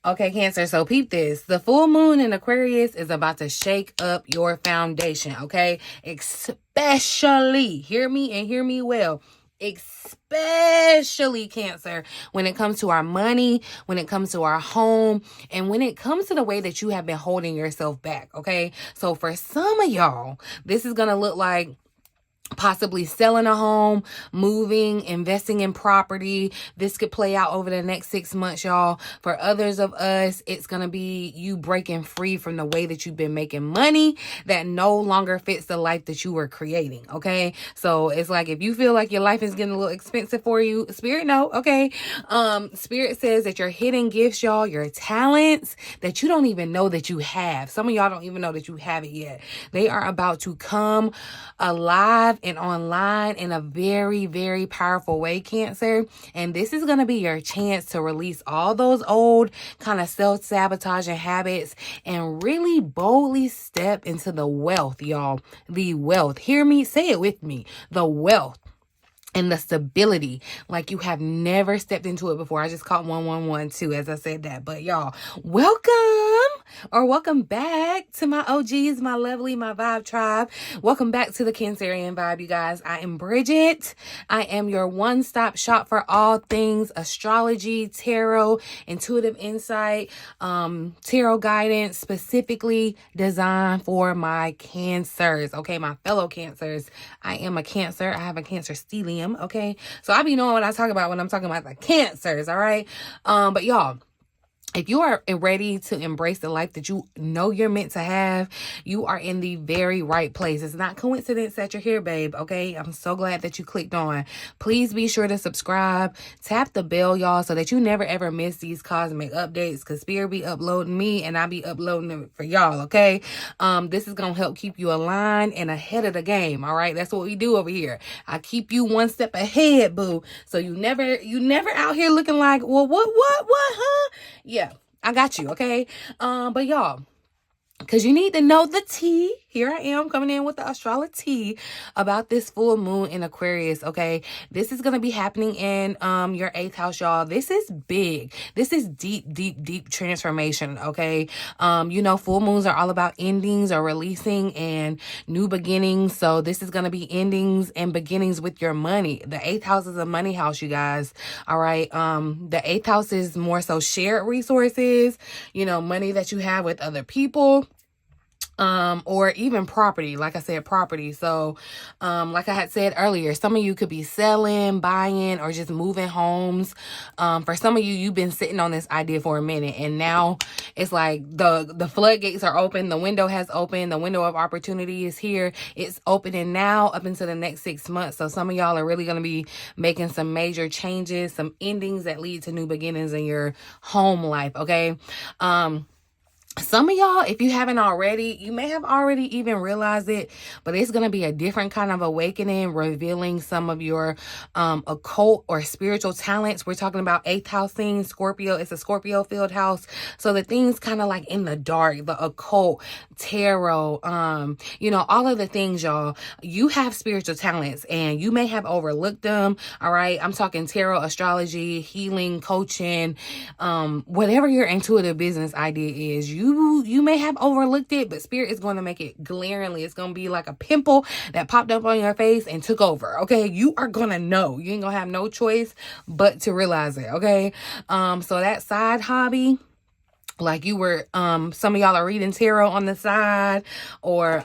Okay, Cancer, so peep this. The full moon in Aquarius is about to shake up your foundation, okay? Especially, hear me and hear me well, especially Cancer, when it comes to our money, when it comes to our home, and when it comes to the way that you have been holding yourself back, okay? So for some of y'all, this is going to look like possibly selling a home, moving, investing in property. This could play out over the next 6 months, y'all. For others of us, it's going to be you breaking free from the way that you've been making money that no longer fits the life that you were creating, okay? So it's like if you feel like your life is getting a little expensive for you, Spirit, no, okay? Spirit says that your hidden gifts, y'all, your talents that you don't even know that you have. Some of y'all don't even know that you have it yet. They are about to come alive and online in a very, very powerful way, Cancer. And this is going to be your chance to release all those old kind of self-sabotaging habits and really boldly step into the wealth, y'all. The wealth. Hear me? Say it with me. The wealth and the stability like you have never stepped into it before. I just caught 1112 as I said that. But y'all, welcome back to my OGs, my lovely, my vibe tribe. Welcome back to the Cancerian vibe, you guys. I am Bridget. I am your one-stop shop for all things astrology, tarot, intuitive insight, tarot guidance, specifically designed for my Cancers. Okay, my fellow Cancers. I am a Cancer. I have a Cancer stellium. Okay, so I be knowing what I talk about when I'm talking about the Cancers. All right, but y'all, if you are ready to embrace the life that you know you're meant to have, you are in the very right place. It's not coincidence that you're here, babe, okay? I'm so glad that you clicked on. Please be sure to subscribe. Tap the bell, y'all, so that you never, ever miss these cosmic updates, because Spirit be uploading me and I be uploading them for y'all, okay? This is going to help keep you aligned and ahead of the game, all right? That's what we do over here. I keep you one step ahead, boo, so you never out here looking like, well, what, huh? Yeah, I got you, okay? But y'all, because you need to know the tea. Here I am coming in with the Astrolo-TEA about this full moon in Aquarius, okay? This is going to be happening in your 8th house, y'all. This is big. This is deep, deep, deep transformation, okay? You know, full moons are all about endings or releasing and new beginnings. So this is going to be endings and beginnings with your money. The 8th house is a money house, you guys, all right? The 8th house is more so shared resources, you know, money that you have with other people. Or even property, like I said, property. So, like I had said earlier, some of you could be selling, buying, or just moving homes. For some of you, you've been sitting on this idea for a minute, and now it's like the floodgates are open. The window has opened. The window of opportunity is here. It's opening now up into the next 6 months. So some of y'all are really going to be making some major changes, some endings that lead to new beginnings in your home life. Okay. Some of y'all, if you haven't already, you may have already even realized it, but it's going to be a different kind of awakening, revealing some of your occult or spiritual talents. We're talking about 8th house things, Scorpio. It's a Scorpio field house. So the things kind of like in the dark, the occult, tarot, you know, all of the things, y'all. You have spiritual talents and you may have overlooked them. All right. I'm talking tarot, astrology, healing, coaching, whatever your intuitive business idea is. You may have overlooked it, but Spirit is going to make it glaringly. It's going to be like a pimple that popped up on your face and took over. Okay. You are going to know. You ain't going to have no choice but to realize it. Okay. So that side hobby, like you were, some of y'all are reading tarot on the side or,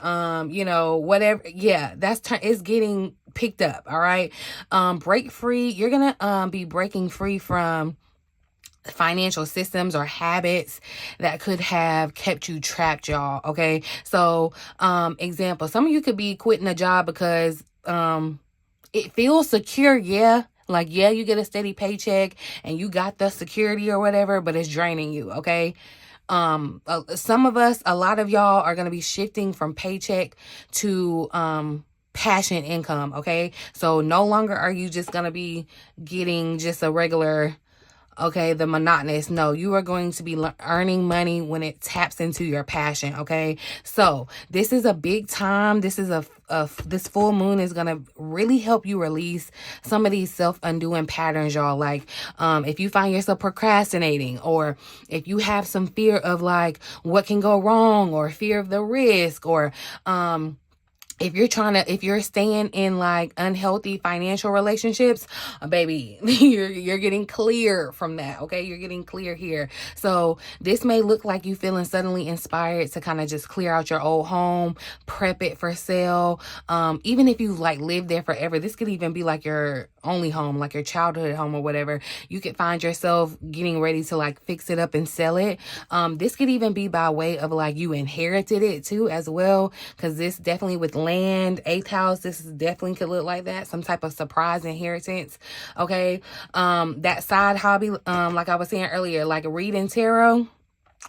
you know, whatever. Yeah, it's getting picked up. All right. Break free. You're going to, be breaking free from financial systems or habits that could have kept you trapped, y'all. Okay. So, example, some of you could be quitting a job because, it feels secure. Yeah. Like, yeah, you get a steady paycheck and you got the security or whatever, but it's draining you. Okay. Some of us, a lot of y'all are going to be shifting from paycheck to, passion income. Okay. So no longer are you just going to be getting just a regular okay, the monotonous. No, you are going to be earning money when it taps into your passion, okay? So this is a big time. This is this full moon is going to really help you release some of these self-undoing patterns, y'all. Like, if you find yourself procrastinating, or if you have some fear of like what can go wrong, or fear of the risk, or, if you're staying in like unhealthy financial relationships, baby, you're getting clear from that. Okay. You're getting clear here. So this may look like you feeling suddenly inspired to kind of just clear out your old home, prep it for sale. Even if you like lived there forever, this could even be like your only home, like your childhood home or whatever. You could find yourself getting ready to like fix it up and sell it. This could even be by way of like you inherited it too as well. Cause this definitely with land, 8th house, this is definitely could look like that. Some type of surprise inheritance. Okay. That side hobby, like I was saying earlier, like reading tarot,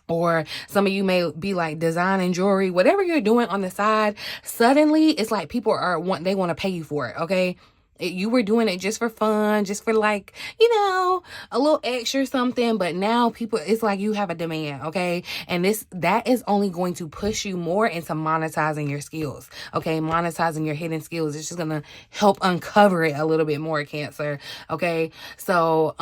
or some of you may be like designing jewelry, whatever you're doing on the side, suddenly it's like people they want to pay you for it. Okay. You were doing it just for fun, just for like, a little extra something. But now people, it's like you have a demand, okay? And that is only going to push you more into monetizing your skills, okay? Monetizing your hidden skills. It's just going to help uncover it a little bit more, Cancer, okay? So,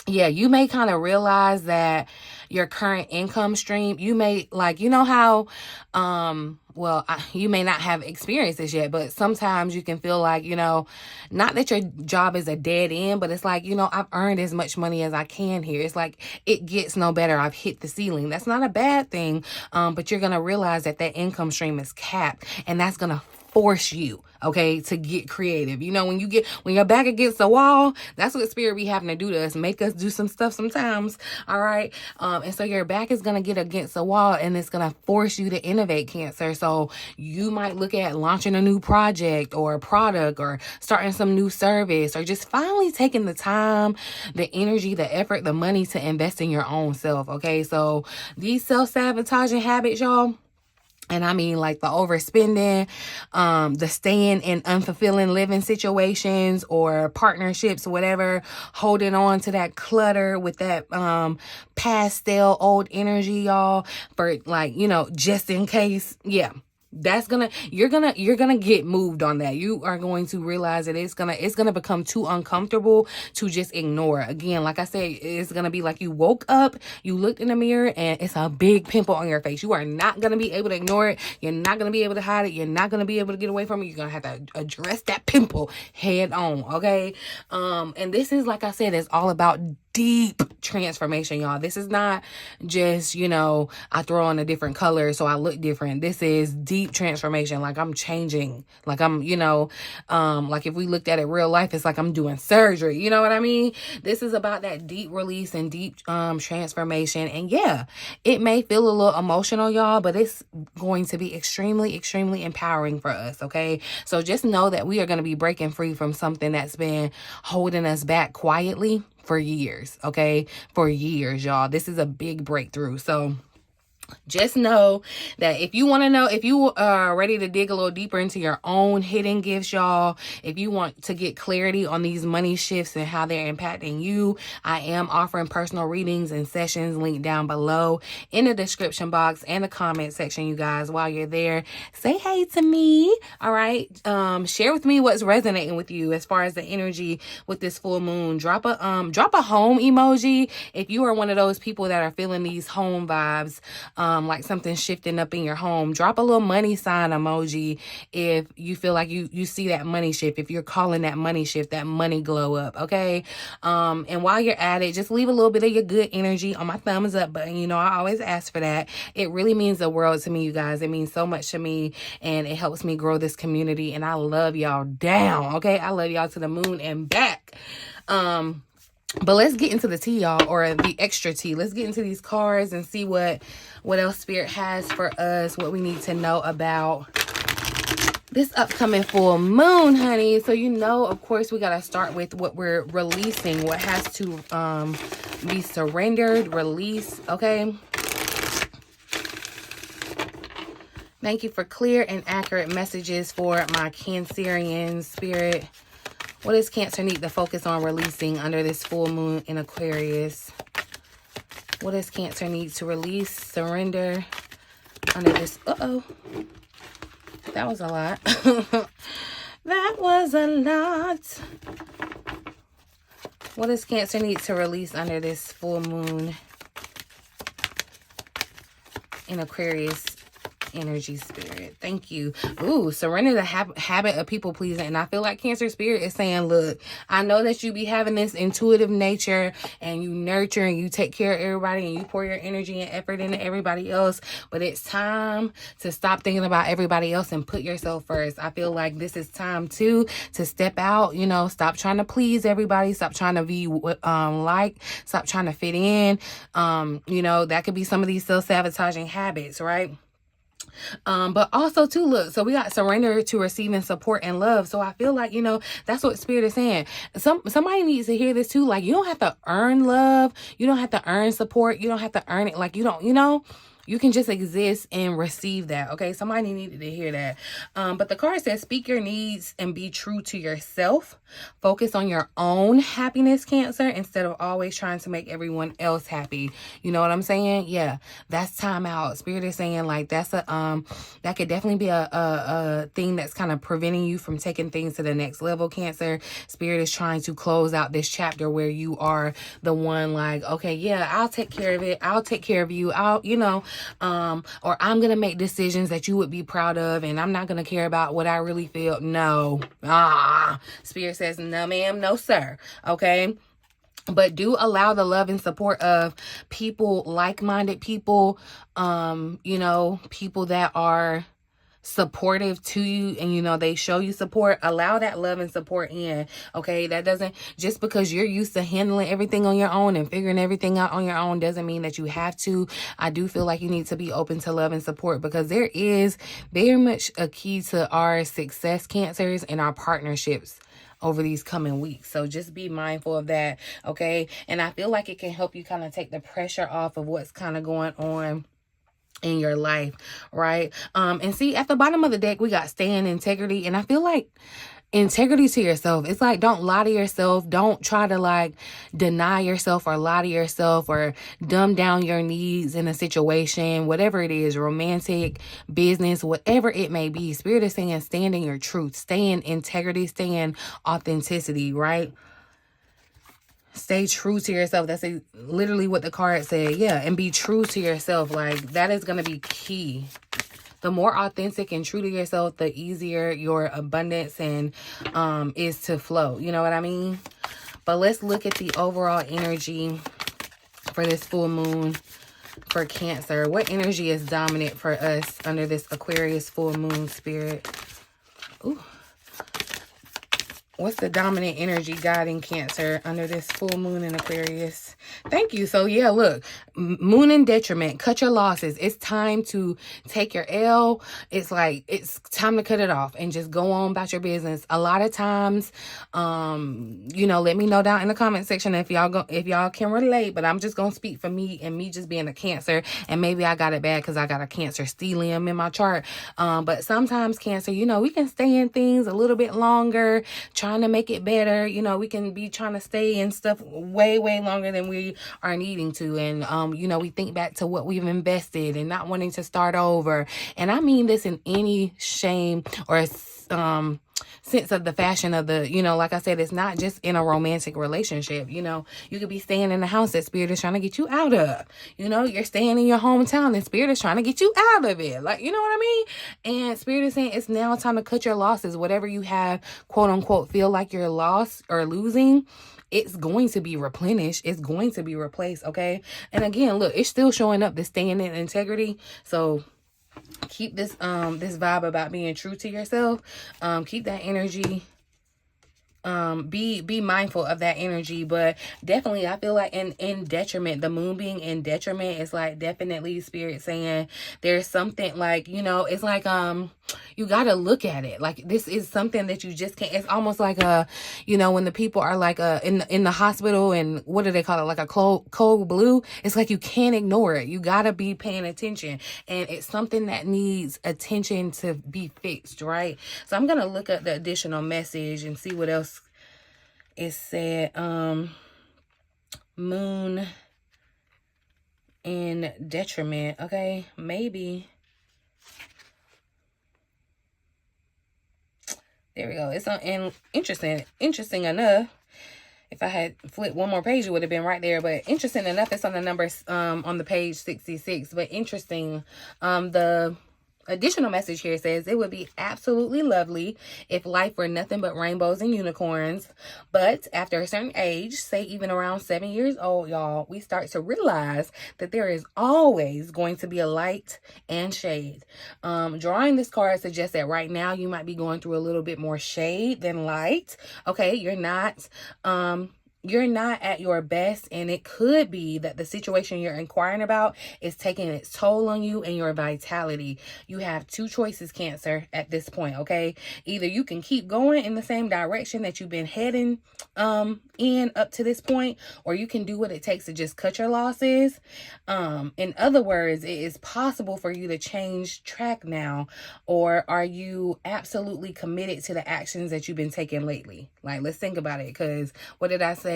yeah, you may kind of realize that your current income stream, you may like, how, you may not have experienced this yet, but sometimes you can feel like, not that your job is a dead end, but it's like, I've earned as much money as I can here. It's like, it gets no better. I've hit the ceiling. That's not a bad thing. But you're going to realize that income stream is capped, and that's going to force you, okay, to get creative. When your back against the wall, that's what spirit be having to do to us, make us do some stuff sometimes. All right. And so your back is going to get against the wall, and it's going to force you to innovate, Cancer. So you might look at launching a new project or a product, or starting some new service, or just finally taking the time, the energy, the effort, the money to invest in your own self. Okay. So these self-sabotaging habits, y'all, and I mean like the overspending, the staying in unfulfilling living situations or partnerships, whatever, holding on to that clutter with that pastel old energy, y'all, for like, just in case. Yeah. You're gonna get moved on that. You are going to realize that it's gonna become too uncomfortable to just ignore. Again, like I said, it's gonna be like you woke up, you looked in the mirror, and it's a big pimple on your face. You are not gonna be able to ignore it. You're not gonna be able to hide it. You're not gonna be able to get away from it. You're gonna have to address that pimple head on. Okay. And this is, like I said, it's all about deep transformation, y'all. This is not just, I throw on a different color so I look different. This is deep transformation. Like I'm changing. Like I'm, like if we looked at it real life, it's like I'm doing surgery. You know what I mean? This is about that deep release and deep transformation. And yeah, it may feel a little emotional, y'all, but it's going to be extremely, extremely empowering for us. Okay. So just know that we are going to be breaking free from something that's been holding us back quietly for years. Okay. For years, y'all. This is a big breakthrough. So just know that if you want to know, if you are ready to dig a little deeper into your own hidden gifts, y'all, if you want to get clarity on these money shifts and how they're impacting you, I am offering personal readings and sessions linked down below in the description box and the comment section, you guys. While you're there, say hey to me. All right. Share with me what's resonating with you as far as the energy with this full moon. Drop a home emoji if you are one of those people that are feeling these home vibes. Like something shifting up in your home. Drop a little money sign emoji if you feel like you see that money shift, if you're calling that money shift, that money glow up. Okay. And while you're at it, just leave a little bit of your good energy on my thumbs up button. I always ask for that. It really means the world to me, you guys. It means so much to me, and it helps me grow this community, and I love y'all down. Okay. I love y'all to the moon and back. But let's get into the tea, y'all, or the extra tea. Let's get into these cards and see what else Spirit has for us, what we need to know about this upcoming full moon, honey. So, of course, we got to start with what we're releasing, what has to be surrendered, release, okay? Thank you for clear and accurate messages for my Cancerian, Spirit. What does Cancer need to focus on releasing under this full moon in Aquarius? What does Cancer need to release, surrender under this? Uh-oh. That was a lot. That was a lot. What does Cancer need to release under this full moon in Aquarius energy, spirit? Thank you. Ooh, surrender the habit of people pleasing. And I feel like Cancer spirit is saying, look, I know that you be having this intuitive nature and you nurture and you take care of everybody and you pour your energy and effort into everybody else, but it's time to stop thinking about everybody else and put yourself first. I feel like this is time to step out, you know, stop trying to please everybody, stop trying to be stop trying to fit in. You know, that could be some of these self-sabotaging habits, right? But also too, look, so we got surrender to receiving support and love. So I feel like, you know, that's what spirit is saying. Somebody needs to hear this too. Like, you don't have to earn love. You don't have to earn support. You don't have to earn it. Like, you don't, you know, you can just exist and receive that. Okay. Somebody needed to hear that. But the card says, speak your needs and be true to yourself. Focus on your own happiness, Cancer, instead of always trying to make everyone else happy. You know what I'm saying? Yeah, that's time out. Spirit is saying like that's that could definitely be a thing that's kind of preventing you from taking things to the next level, Cancer. Spirit is trying to close out this chapter where you are the one like, okay, yeah, I'll take care of it. I'll take care of you. You know, or I'm going to make decisions that you would be proud of, and I'm not going to care about what I really feel. No. Spirit says, no, ma'am, no, sir. Okay. But do allow the love and support of people, like-minded people, you know, people that are supportive to you and, you know, they show you support. Allow that love and support in. Okay. That doesn't, just because you're used to handling everything on your own and figuring everything out on your own doesn't mean that you have to. I do feel like you need to be open to love and support, because there is very much a key to our success, Cancers, and our partnerships over these coming weeks. So just be mindful of that. Okay. And I feel like it can help you kind of take the pressure off of what's kind of going on in your life, right? And see, at the bottom of the deck, we got stay in integrity. And I feel like integrity to yourself, it's like, don't lie to yourself. Don't try to like deny yourself or lie to yourself or dumb down your needs in a situation, whatever it is, romantic, business, whatever it may be. Spirit is saying, stand in your truth, stay in integrity, stay in authenticity, right? Stay true to yourself. That's literally what the card said. Yeah, and be true to yourself. Like, that is going to be key. The more authentic and true to yourself, the easier your abundance and is to flow. You know what I mean? But let's look at the overall energy for this full moon for Cancer. What energy is dominant for us under this Aquarius full moon, Spirit? Ooh. What's the dominant energy guiding Cancer under this full moon in Aquarius? Thank you. So yeah, look, moon in detriment, cut your losses. It's time to take your L. It's like, it's time to cut it off and just go on about your business. A lot of times, you know, let me know down in the comment section if y'all can relate, but I'm just going to speak for me and me just being a Cancer, and maybe I got it bad because I got a Cancer stellium in my chart. But sometimes Cancer, you know, we can stay in things a little bit longer, trying to make it better. You know, we can be trying to stay in stuff way longer than we are needing to. And you know, we think back to what we've invested and not wanting to start over. And I mean this in any shame or sense of the fashion of the, you know, like I said, it's not just in a romantic relationship. You know, you could be staying in the house that Spirit is trying to get you out of. You know, you're staying in your hometown and Spirit is trying to get you out of it. Like, you know what I mean? And Spirit is saying it's now time to cut your losses. Whatever you have, quote unquote, feel like you're lost or losing, it's going to be replenished. It's going to be replaced. Okay. And again, look, it's still showing up, the staying in integrity. So keep this this vibe about being true to yourself. Keep that energy. Be mindful of that energy. But definitely I feel like in detriment, the moon being in detriment is like definitely Spirit saying there's something like, you know, it's like you got to look at it like this is something that you just can't. It's almost like you know, when the people are like in the hospital and what do they call it, like a cold blue. It's like you can't ignore it. You got to be paying attention, and it's something that needs attention to be fixed, right? So I'm gonna look at the additional message and see what else It said moon in detriment. Okay, maybe. There we go. It's on, interesting enough. If I had flipped one more page, it would have been right there. But interesting enough, it's on the numbers on the page 66. But interesting, the additional message here says it would be absolutely lovely if life were nothing but rainbows and unicorns. But after a certain age, say even around 7 years old, y'all, we start to realize that there is always going to be a light and shade. Drawing this card suggests that right now you might be going through a little bit more shade than light. Okay, you're not at your best, and it could be that the situation you're inquiring about is taking its toll on you and your vitality. You have two choices, Cancer, at this point, okay? Either you can keep going in the same direction that you've been heading in up to this point, or you can do what it takes to just cut your losses. In other words, it is possible for you to change track now, or are you absolutely committed to the actions that you've been taking lately? Like, let's think about it, because what did I say?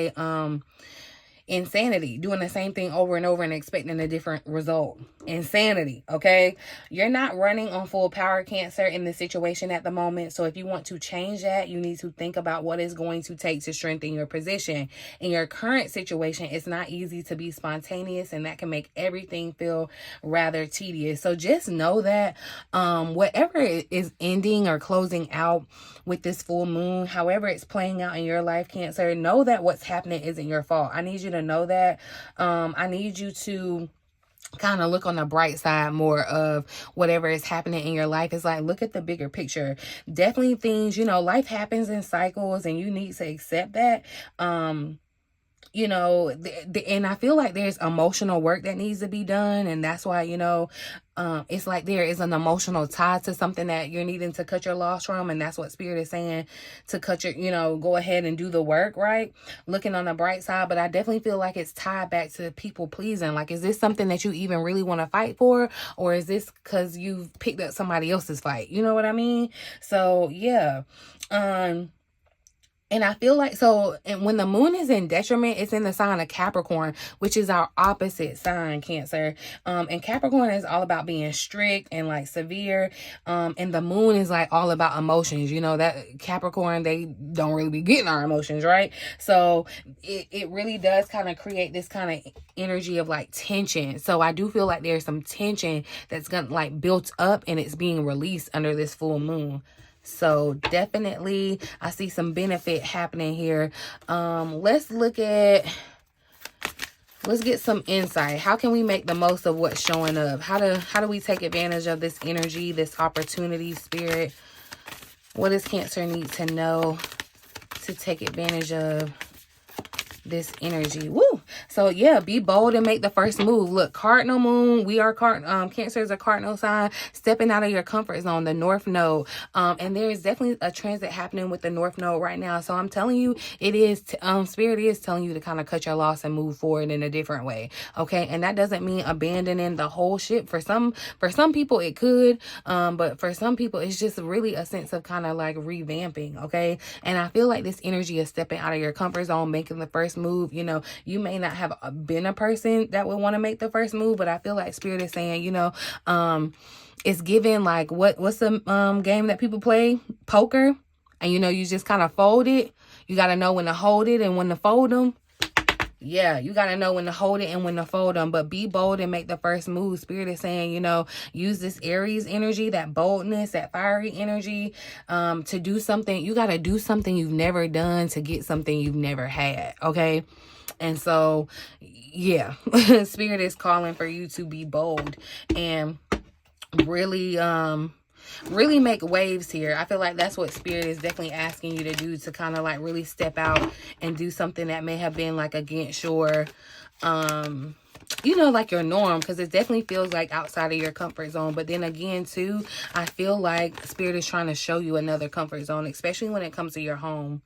Insanity, doing the same thing over and over and expecting a different result. Insanity, okay? You're not running on full power, Cancer, in this situation at the moment. So if you want to change that, you need to think about what it's going to take to strengthen your position. In your current situation, it's not easy to be spontaneous, and that can make everything feel rather tedious. So just know that whatever is ending or closing out with this full moon, however it's playing out in your life, Cancer, know that what's happening isn't your fault. I need you to know that. I need you to kind of look on the bright side more of whatever is happening in your life. It's like, look at the bigger picture. Definitely things, life happens in cycles, and you need to accept that. And I feel like there's emotional work that needs to be done, and that's why, it's like there is an emotional tie to something that you're needing to cut your loss from, and that's what Spirit is saying, to cut your, go ahead and do the work, right? Looking on the bright side, but I definitely feel like it's tied back to people pleasing. Like, is this something that you even really want to fight for, or is this because you've picked up somebody else's fight? You know what I mean? So, yeah. And I feel like, and when the moon is in detriment, it's in the sign of Capricorn, which is our opposite sign, Cancer. And Capricorn is all about being strict and like severe. And the moon is like all about emotions. That Capricorn, they don't really be getting our emotions, right? So it really does kind of create this kind of energy of like tension. So I do feel like there's some tension that's gonna like built up, and it's being released under this full moon. So definitely I see some benefit happening here. Let's get some insight. How can we make the most of what's showing up? How do we take advantage of this energy, this opportunity, Spirit? What does Cancer need to know to take advantage of this energy? Woo! So yeah, be bold and make the first move. Look, cardinal moon, Cancer is a cardinal sign, stepping out of your comfort zone, the North Node. And there is definitely a transit happening with the North Node right now. So I'm telling you, it is Spirit is telling you to kind of cut your loss and move forward in a different way. Okay, and that doesn't mean abandoning the whole ship. For some people it could, but for some people it's just really a sense of kind of like revamping. Okay, and I feel like this energy is stepping out of your comfort zone, making the first move. You may not have been a person that would want to make the first move, but I feel like Spirit is saying, it's given like what's the game that people play? Poker. And you just kind of fold it. You got to know when to hold it and when to fold them. Yeah, you got to know when to hold it and when to fold them. But be bold and make the first move. Spirit is saying, use this Aries energy, that boldness, that fiery energy, to do something. You got to do something you've never done to get something you've never had. Okay. And so, yeah, Spirit is calling for you to be bold and really make waves here. I feel like that's what Spirit is definitely asking you to do, to kind of like really step out and do something that may have been like against your like your norm, because it definitely feels like outside of your comfort zone. But then again too, I feel like Spirit is trying to show you another comfort zone, especially when it comes to your home.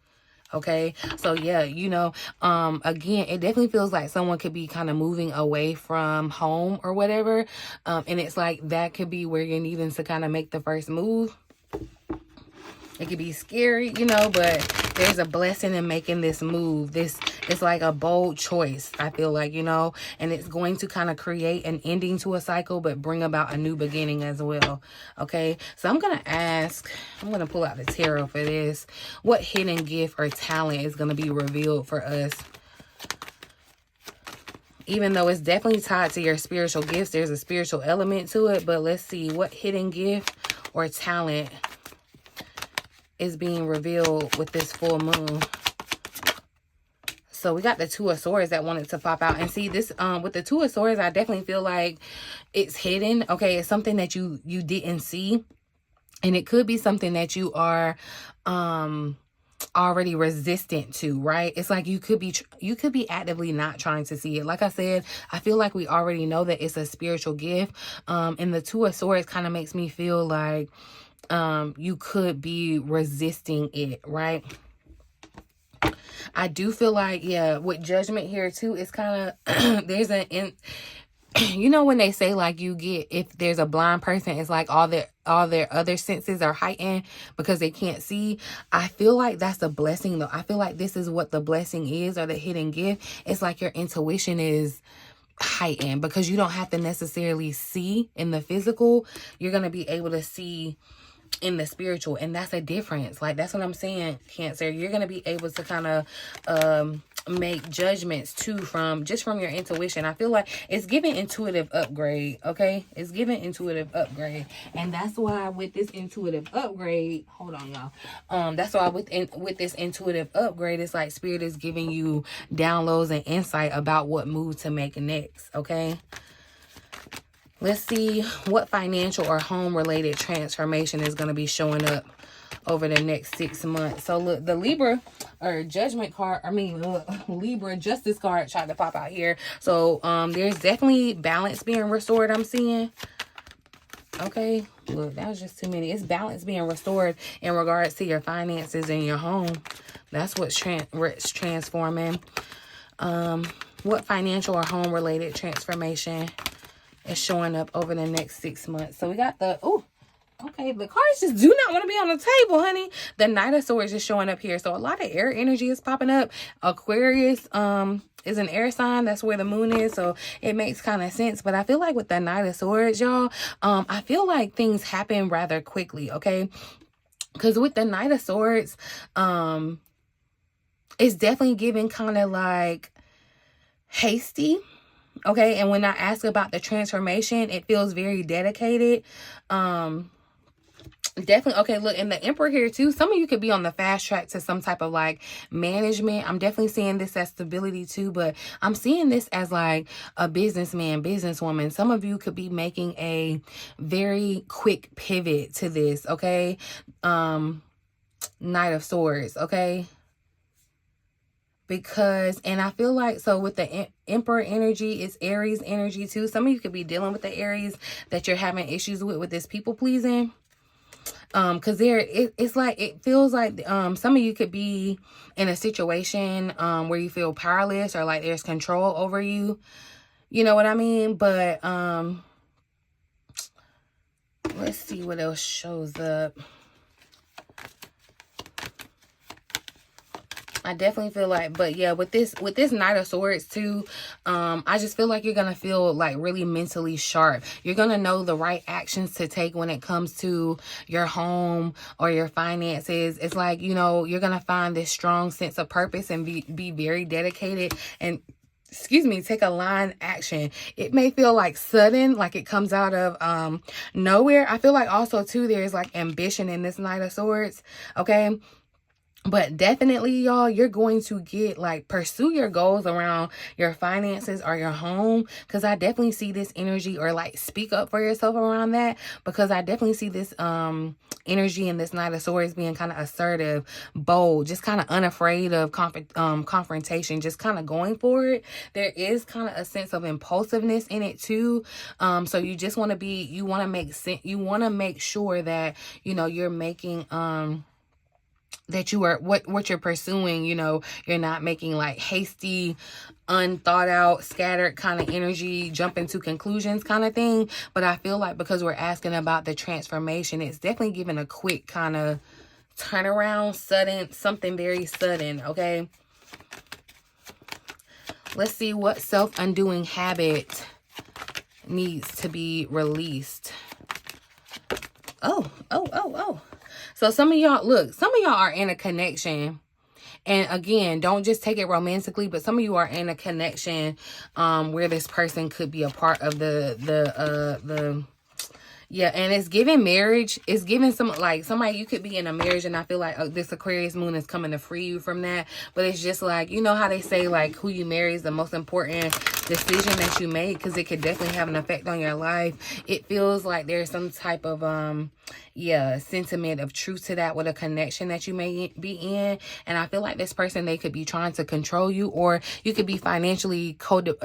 Okay, so yeah, again, it definitely feels like someone could be kind of moving away from home or whatever. And it's like that could be where you're needing to kind of make the first move. It could be scary, you know, but there's a blessing in making this move. This is like a bold choice, I feel like, you know, and it's going to kind of create an ending to a cycle, but bring about a new beginning as well. Okay, so I'm going to pull out the tarot for this. What hidden gift or talent is going to be revealed for us? Even though it's definitely tied to your spiritual gifts, there's a spiritual element to it. But let's see what hidden gift or talent is being revealed with this full moon. So we got the Two of Swords that wanted to pop out. And see this, with the Two of Swords, I definitely feel like it's hidden. Okay, it's something that you didn't see. And it could be something that you are already resistant to, right? It's like you could be actively not trying to see it. Like I said, I feel like we already know that it's a spiritual gift. And the Two of Swords kind of makes me feel like you could be resisting it, right? I do feel like, yeah, with Judgment here too, it's kind of there's you know when they say like you get, if there's a blind person, it's like all their other senses are heightened because they can't see. I feel like that's a blessing though. I feel like this is what the blessing is, or the hidden gift. It's like your intuition is heightened because you don't have to necessarily see in the physical. You're going to be able to see in the spiritual, and that's a difference. Like, that's what I'm saying, Cancer. You're going to be able to kind of make judgments too from your intuition. I feel like it's giving intuitive upgrade. Okay, it's giving intuitive upgrade, and that's why with this intuitive upgrade, hold on y'all, that's why with this intuitive upgrade, it's like Spirit is giving you downloads and insight about what move to make next. Okay, let's see what financial or home related transformation is going to be showing up over the next 6 months. So look, the Libra or Judgment card, Libra Justice card tried to pop out here. So there's definitely balance being restored, I'm seeing. Okay, look, that was just too many. It's balance being restored in regards to your finances and your home. That's what's transforming. What financial or home related transformation is showing up over the next 6 months? So we got the, okay, the cards just do not want to be on the table, honey. The Knight of Swords is showing up here. So a lot of air energy is popping up. Aquarius is an air sign. That's where the moon is. So it makes kind of sense. But I feel like with the Knight of Swords, y'all, I feel like things happen rather quickly, okay? Because with the Knight of Swords, it's definitely giving kind of like hasty. Okay, and when I ask about the transformation, it feels very dedicated. Definitely. Okay, look, and the Emperor here too. Some of you could be on the fast track to some type of like management. I'm definitely seeing this as stability too, but I'm seeing this as like a businessman, businesswoman. Some of you could be making a very quick pivot to this. Okay, Knight of Swords. Okay. Because, and I feel like, so with the Emperor energy, it's Aries energy too. Some of you could be dealing with the Aries that you're having issues with this people pleasing. Because it's like, it feels like some of you could be in a situation where you feel powerless, or like there's control over you. You know what I mean? But let's see what else shows up. I definitely feel like, but yeah, with this Knight of Swords too, I just feel like you're going to feel like really mentally sharp. You're going to know the right actions to take when it comes to your home or your finances. It's like, you know, you're going to find this strong sense of purpose and be very dedicated and, take a line action. It may feel like sudden, like it comes out of nowhere. I feel like also too, there's like ambition in this Knight of Swords. Okay. But definitely, y'all, you're going to get, like, pursue your goals around your finances or your home. Because I definitely see this energy, or, like, speak up for yourself around that. Because I definitely see this energy in this Knight of Swords being kind of assertive, bold, just kind of unafraid of confrontation, just kind of going for it. There is kind of a sense of impulsiveness in it, too. So you just want to you want to make sure that, you know, you're making... that you are what you're pursuing, you know, you're not making like hasty, unthought out, scattered kind of energy, jumping to conclusions kind of thing. But I feel like because we're asking about the transformation, it's definitely giving a quick kind of turnaround, sudden, something very sudden, okay? Let's see what self-undoing habit needs to be released. Oh. So some of y'all, look, some of y'all are in a connection. And again, don't just take it romantically, but some of you are in a connection where this person could be a part of yeah, and it's giving marriage. It's giving some, like, somebody, you could be in a marriage, and I feel like this Aquarius moon is coming to free you from that. But it's just like, you know how they say, like, who you marry is the most important decision that you make, because it could definitely have an effect on your life. It feels like there's some type of, yeah, sentiment of truth to that with a connection that you may be in. And I feel like this person, they could be trying to control you, or you could be financially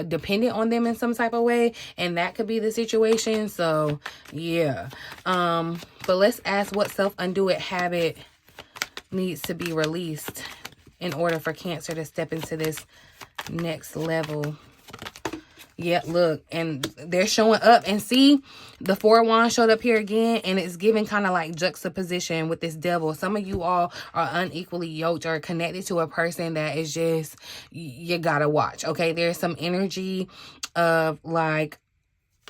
dependent on them in some type of way, and that could be the situation. So yeah, but let's ask what self-undoing habit needs to be released in order for Cancer to step into this next level. Yeah, look, and they're showing up, and see, the Four of Wands showed up here again, and it's giving kind of like juxtaposition with this Devil. Some of you all are unequally yoked or connected to a person that is just, you gotta watch, okay? There's some energy of like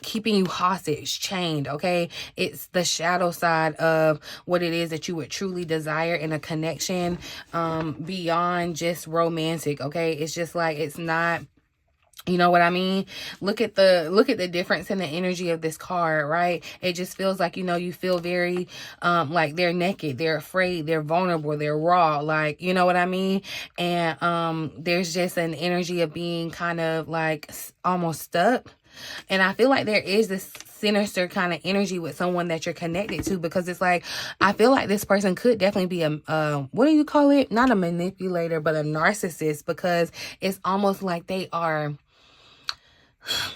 keeping you hostage, chained, okay? It's the shadow side of what it is that you would truly desire in a connection, beyond just romantic, okay? It's just like, it's not, you know what I mean? Look at the difference in the energy of this card, right? It just feels like, you know, you feel very like they're naked, they're afraid, they're vulnerable, they're raw, like, you know what I mean? And there's just an energy of being kind of like almost stuck. And I feel like there is this sinister kind of energy with someone that you're connected to, because it's like, I feel like this person could definitely be a, what do you call it? Not a manipulator, but a narcissist, because it's almost like they are,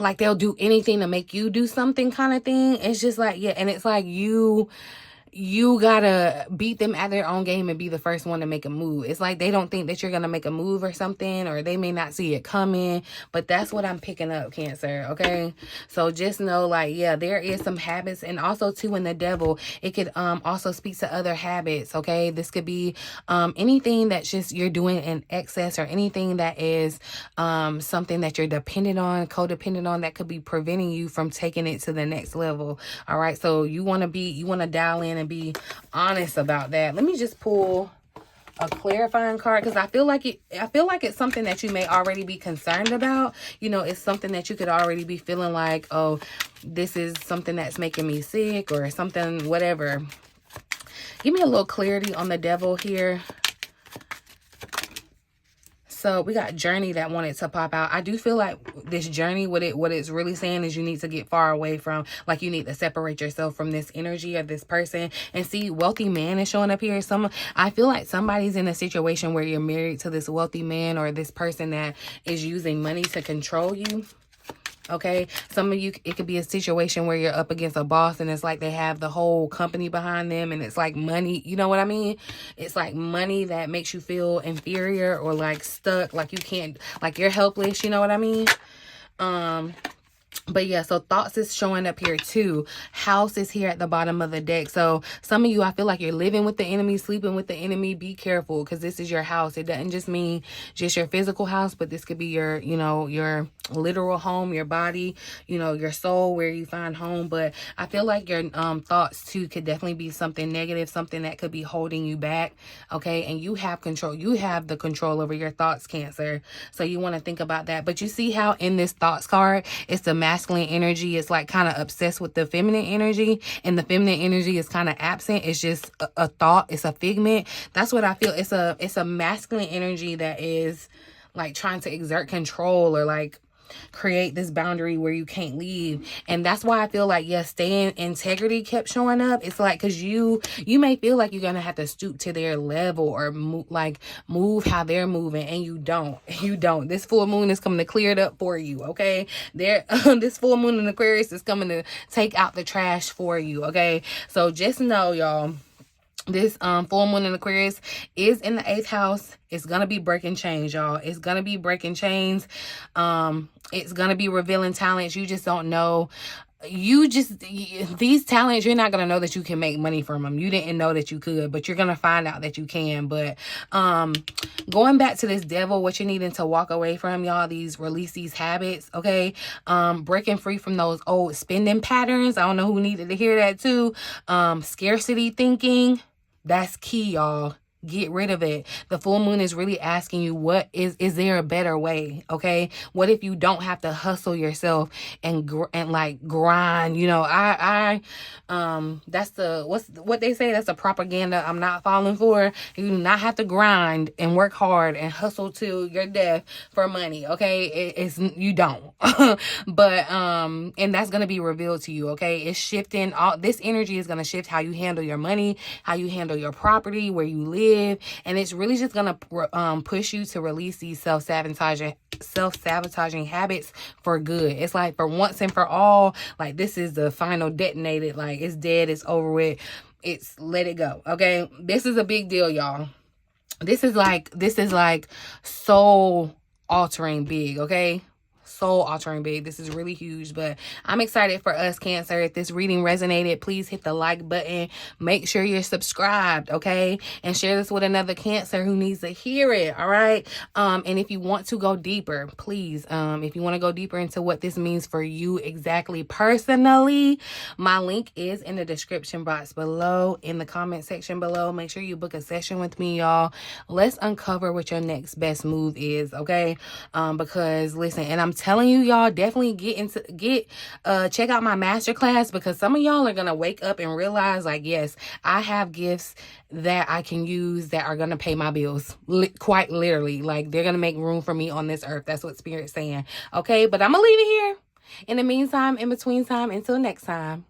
like they'll do anything to make you do something kind of thing. It's just like, yeah. And it's like you gotta beat them at their own game and be the first one to make a move. It's like they don't think that you're gonna make a move or something, or they may not see it coming. But that's what I'm picking up, Cancer, okay? So just know, like, yeah, there is some habits. And also too, in the Devil, it could also speak to other habits, okay? This could be anything that's just you're doing in excess, or anything that is something that you're dependent on, codependent on, that could be preventing you from taking it to the next level. All right, so you want to dial in and be honest about that. Let me just pull a clarifying card, because I feel like it's something that you may already be concerned about. You know, it's something that you could already be feeling like, oh, this is something that's making me sick, or something, whatever. Give me a little clarity on the Devil here. So we got journey that wanted to pop out. I do feel like this journey, what it's really saying is you need to get far away from, like, you need to separate yourself from this energy of this person. And see, wealthy man is showing up here. I feel like somebody's in a situation where you're married to this wealthy man, or this person that is using money to control you. Okay, some of you, it could be a situation where you're up against a boss, and it's like they have the whole company behind them, and it's like money, you know what I mean? It's like money that makes you feel inferior, or like stuck, like you can't, like you're helpless, you know what I mean? But yeah, so thoughts is showing up here too. House is here at the bottom of the deck. So some of you, I feel like you're living with the enemy, sleeping with the enemy. Be careful, because this is your house. It doesn't just mean just your physical house, but this could be your, you know, your literal home, your body, you know, your soul, where you find home. But I feel like your thoughts too could definitely be something negative, something that could be holding you back. Okay, and you have control. You have the control over your thoughts, Cancer. So you want to think about that. But you see how in this thoughts card, it's the masculine energy. It's like kind of obsessed with the feminine energy, and the feminine energy is kind of absent. It's just a thought. It's a figment. That's what I feel. It's a masculine energy that is like trying to exert control, or like create this boundary where you can't leave. And that's why I feel like, yes, stay in integrity kept showing up. It's like, because you may feel like you're gonna have to stoop to their level, or move how they're moving, and you don't. This full moon is coming to clear it up for you, okay? This full moon in Aquarius is coming to take out the trash for you, okay? So just know, y'all, this full moon in Aquarius is in the 8th house. It's gonna be breaking chains, y'all. It's gonna be breaking chains. It's gonna be revealing talents. You just don't know these talents, you're not going to know that you can make money from them. You didn't know that you could, but you're going to find out that you can. But going back to this devil, what you're needing to walk away from, y'all, release these habits, okay? Breaking free from those old spending patterns. I don't know who needed to hear that too. Scarcity thinking, that's key, y'all. Get rid of it. The full moon is really asking you, what is there a better way? Okay. What if you don't have to hustle yourself and like grind? You know, that's what they say. That's the propaganda I'm not falling for. You do not have to grind and work hard and hustle to your death for money. Okay. You don't, but, and that's going to be revealed to you. Okay. It's shifting. All this energy is going to shift how you handle your money, how you handle your property, where you live. And it's really just gonna push you to release these self-sabotaging habits for good. It's like for once and for all, like this is the final detonated, like it's dead, it's over with, it's let it go. Okay, this is a big deal, y'all. This is like soul altering big. Okay, soul altering big. This is really huge, but I'm excited for us, Cancer. If this reading resonated, please hit the like button. Make sure you're subscribed, okay? And share this with another Cancer who needs to hear it, all right? And if you want to go deeper, please, if you want to go deeper into what this means for you exactly personally, my link is in the description box below, in the comment section below. Make sure you book a session with me, y'all. Let's uncover what your next best move is, okay? Because listen, and I'm telling you, y'all, definitely check out my masterclass, because some of y'all are gonna wake up and realize, like, yes, I have gifts that I can use that are gonna pay my bills, quite literally. Like, they're gonna make room for me on this earth. That's what Spirit's saying, okay? But I'm gonna leave it here. In the meantime, in between time, until next time.